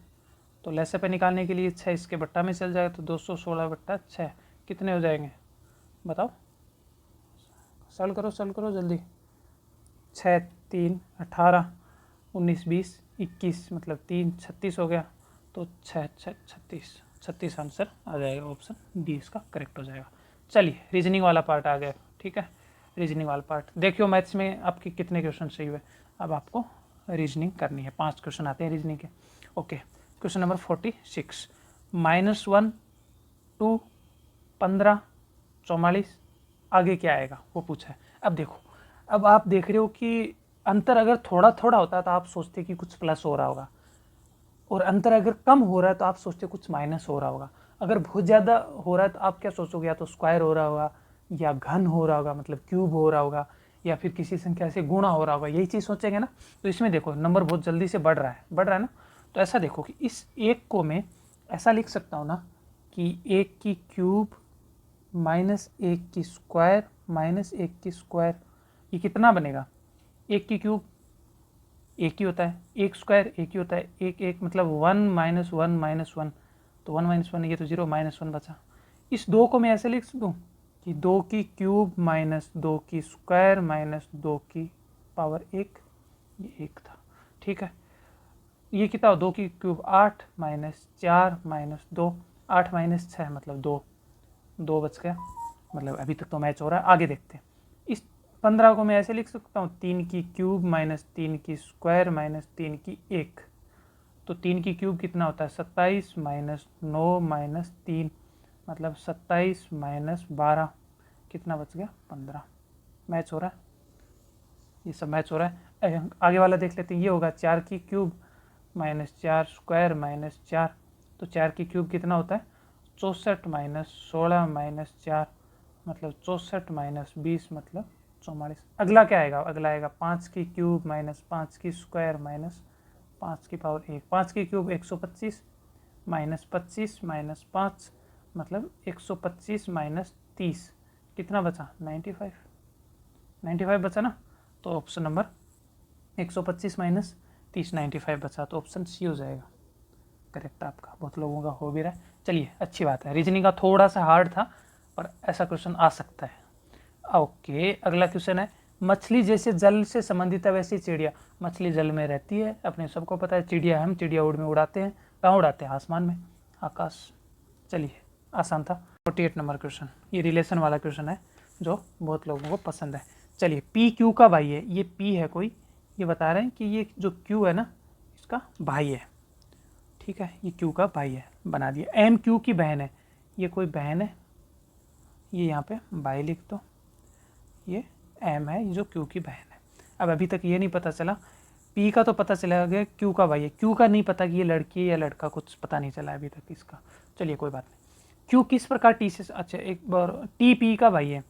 तो लैसेप निकालने के लिए 6 इसके बट्टा में चल जाएगा, तो 216/6 कितने हो जाएंगे बताओ, सॉल्व करो जल्दी। 6 3 18 19 20 21 मतलब 3 36 हो गया, तो 6 6 36 आंसर आ जाएगा, ऑप्शन डी इसका करेक्ट हो जाएगा। चलिए रीजनिंग वाला पार्ट आ गया। ठीक है, रीजनिंग वाला पार्ट देखियो, मैथ्स में आपके कितने क्वेश्चन सही हुए, अब आपको रीजनिंग करनी है, 5 क्वेश्चन आते हैं रीजनिंग के। ओके, क्वेश्चन नंबर 46, -1 2 15 44 आगे क्या आएगा वो पूछा है। अब देखो, अब आप देख रहे हो कि अंतर अगर थोड़ा थोड़ा होता है तो आप सोचते कि कुछ प्लस हो रहा होगा, और अंतर अगर कम हो रहा है तो आप सोचते कुछ माइनस हो रहा होगा। अगर बहुत ज़्यादा हो रहा है तो आप क्या सोचोगे, या तो स्क्वायर हो रहा होगा, या घन हो रहा होगा मतलब क्यूब हो रहा होगा, या फिर किसी संख्या से गुणा हो रहा होगा, यही चीज़ सोचेंगे ना। तो इसमें देखो नंबर बहुत जल्दी से बढ़ रहा है ना, तो ऐसा देखो कि इस एक को मैं ऐसा लिख सकता हूँ ना कि 1 की क्यूब माइनस 1 की स्क्वायर माइनस 1 की स्क्वायर, ये कितना बनेगा, 1 की क्यूब 1 ही होता है, 1 स्क्वायर 1 ही होता है, 1 मतलब 1 - 1 - 1, तो 1 - 1 ये तो 0 -1 बचा। इस 2 को मैं ऐसे लिख दूँ कि 2 की क्यूब माइनस 2 की स्क्वायर माइनस 2 की पावर 1, ये 1 था। ठीक है, ये कितना हो, 2 की क्यूब 8 - 4 - 2, 8 - 6 मतलब 2 बच गया, मतलब अभी तक तो मैच हो रहा है, आगे देखते हैं। इस 15 को मैं ऐसे लिख सकता हूँ, 3 की क्यूब माइनस 3 की स्क्वायर माइनस 3 की 1, तो 3 की क्यूब कितना होता है 27 - 9 - 3 मतलब 27 - 12 कितना बच गया 15। मैच हो रहा है, ये सब मैच हो रहा है। आगे वाला देख लेते हैं, ये होगा 4 की क्यूब माइनस 4 स्क्वायर माइनस 4, तो 4 की क्यूब कितना होता है 64 - 16 - 4 मतलब 64 - 20 मतलब 44। अगला क्या आएगा, अगला आएगा 5 की क्यूब माइनस 5 की स्क्वायर माइनस 5 की पावर 1, 5 की क्यूब 125 -25 -5 मतलब 125 -30 कितना बचा 95 95 बचा ना। तो ऑप्शन नंबर 125 -30 95 बचा, तो ऑप्शन सी हो जाएगा करेक्ट आपका। बहुत लोगों का हो भी रहा है, चलिए अच्छी बात है। रीजनिंग का थोड़ा सा हार्ड था पर ऐसा क्वेश्चन आ सकता है। ओके, अगला क्वेश्चन है, मछली जैसे जल से संबंधित है वैसी चिड़िया। मछली जल में रहती है, अपने सबको पता है। चिड़िया, हम चिड़िया उड़ में उड़ाते हैं, कहाँ उड़ाते हैं, आसमान में, आकाश। चलिए आसान था। 48 नंबर क्वेश्चन, ये रिलेशन वाला क्वेश्चन है जो बहुत लोगों को पसंद है। चलिए, पी क्यू का भाई है, ये पी है कोई, ये बता रहे हैं कि ये जो क्यू है ना इसका भाई है, ठीक है, ये क्यू का भाई है, बना दिया। एम क्यू की बहन है, ये कोई बहन है, ये यहाँ पे भाई लिख दो, ये एम है, ये जो क्यू की बहन है। अब अभी तक ये नहीं पता चला, पी का तो पता चला गया क्यू का भाई है, क्यू का नहीं पता कि ये लड़की है या लड़का, कुछ पता नहीं चला अभी तक इसका। चलिए कोई बात नहीं। क्यू किस प्रकार टी से, अच्छा एक बार, टी पी का भाई है,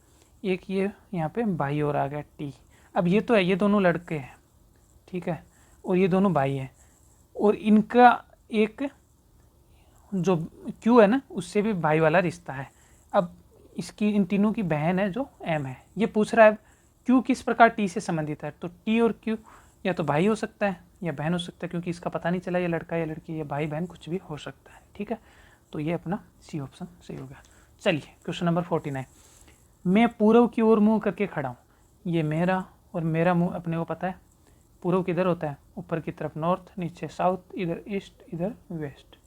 एक ये यहाँ पे भाई और आ गया टी। अब ये तो है, ये दोनों लड़के हैं, ठीक है, और ये दोनों भाई हैं, और इनका एक जो क्यू है ना उससे भी भाई वाला रिश्ता है। अब इसकी इन तीनों की बहन है जो एम है, ये पूछ रहा है क्यू किस प्रकार टी से संबंधित है। तो टी और क्यू या तो भाई हो सकता है या बहन हो सकता है, क्योंकि इसका पता नहीं चला ये लड़का या लड़की, या भाई बहन कुछ भी हो सकता है, ठीक है। तो ये अपना सी ऑप्शन सही हो गया। चलिए क्वेश्चन नंबर 49, मैं पूर्व की ओर मुँह करके खड़ा हूँ। ये मेरा और मेरा मुँह अपने को पता है। पूर्व किधर होता है, ऊपर की तरफ नॉर्थ, नीचे साउथ, इधर ईस्ट, इधर वेस्ट।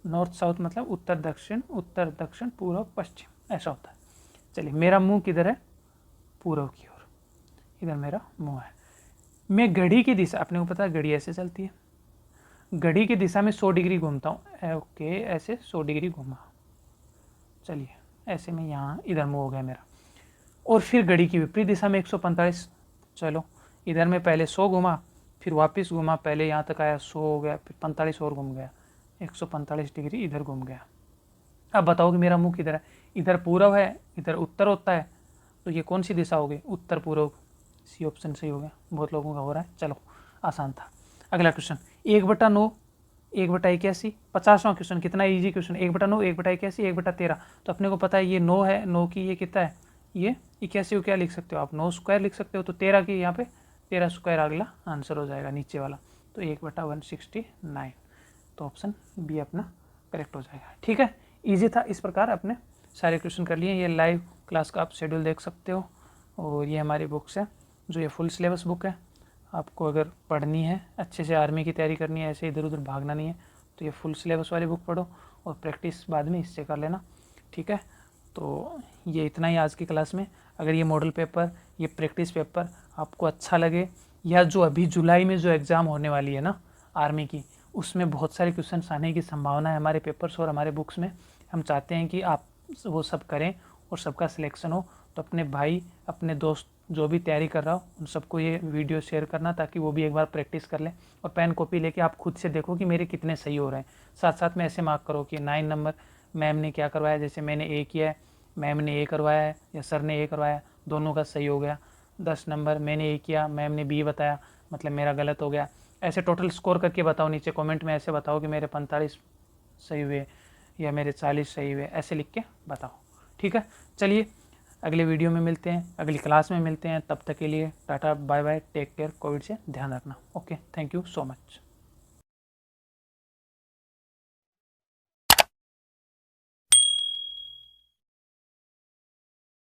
नॉर्थ साउथ मतलब उत्तर दक्षिण पूर्व पश्चिम, ऐसा होता है। चलिए, मेरा मुंह किधर है, पूर्व की ओर, इधर मेरा मुंह है। मैं घड़ी की दिशा, अपने को पता है घड़ी ऐसे चलती है, घड़ी की दिशा में 100 डिग्री घूमता हूँ। ओके, ऐसे 100 डिग्री घूमा, चलिए ऐसे में यहाँ इधर मुंह हो गया मेरा। और फिर घड़ी की विपरीत दिशा में 145, चलो इधर में पहले 100 घूमा, फिर वापस घूमा, पहले यहाँ तक आया 100 हो गया, फिर 45 और घूम गया, 145 डिग्री इधर घूम गया। अब बताओ कि मेरा मुंह किधर है, इधर पूर्व है, इधर उत्तर होता है, तो ये कौन सी दिशा होगी, उत्तर पूर्व। सी ऑप्शन सही हो गया, बहुत लोगों का हो रहा है। चलो आसान था। अगला क्वेश्चन, 1/9 1/81, 50वां क्वेश्चन, कितना इजी क्वेश्चन, 1/9 1/81 1/13। तो अपने को पता है ये 9 है, 9 की ये कितना है, ये 81 को क्या लिख सकते हो आप, 9 स्क्वायर लिख सकते हो, तो 13 की यहाँ पे 13 स्क्वायर अगला आंसर हो जाएगा नीचे वाला, तो 1/169। तो ऑप्शन बी अपना करेक्ट हो जाएगा, ठीक है। इजी था, इस प्रकार अपने सारे क्वेश्चन कर लिए। ये लाइव क्लास का आप शेड्यूल देख सकते हो, और ये हमारी बुक्स है, जो ये फुल सिलेबस बुक है। आपको अगर पढ़नी है, अच्छे से आर्मी की तैयारी करनी है, ऐसे इधर उधर भागना नहीं है, तो ये फुल सिलेबस वाली बुक पढ़ो, और प्रैक्टिस बाद में इससे कर लेना, ठीक है। तो ये इतना ही आज की क्लास में। अगर ये मॉडल पेपर, ये प्रैक्टिस पेपर आपको अच्छा लगे, या जो अभी जुलाई में जो एग्ज़ाम होने वाली है ना आर्मी की, उसमें बहुत सारे क्वेश्चन आने की संभावना है हमारे पेपर्स और हमारे बुक्स में। हम चाहते हैं कि आप वो सब करें और सबका सिलेक्शन हो। तो अपने भाई, अपने दोस्त जो भी तैयारी कर रहा हो, उन सबको ये वीडियो शेयर करना, ताकि वो भी एक बार प्रैक्टिस कर लें, और पेन कॉपी लेके आप खुद से देखो कि मेरे कितने सही हो रहे हैं। साथ साथ में ऐसे मार्क करो कि 9 नंबर मैम ने क्या करवाया, जैसे मैंने ए किया है, मैम ने ए करवाया है, या सर ने ए करवाया, दोनों का सही हो गया। 10 नंबर मैंने ए किया, मैम ने बी बताया, मतलब मेरा गलत हो गया। ऐसे टोटल स्कोर करके बताओ नीचे कमेंट में, ऐसे बताओ कि मेरे 45 सही हुए या मेरे 40 सही हुए, ऐसे लिख के बताओ, ठीक है। चलिए अगले वीडियो में मिलते हैं, अगली क्लास में मिलते हैं। तब तक के लिए tata bye bye, take care, Covid से ध्यान रखना। Okay, thank you so much.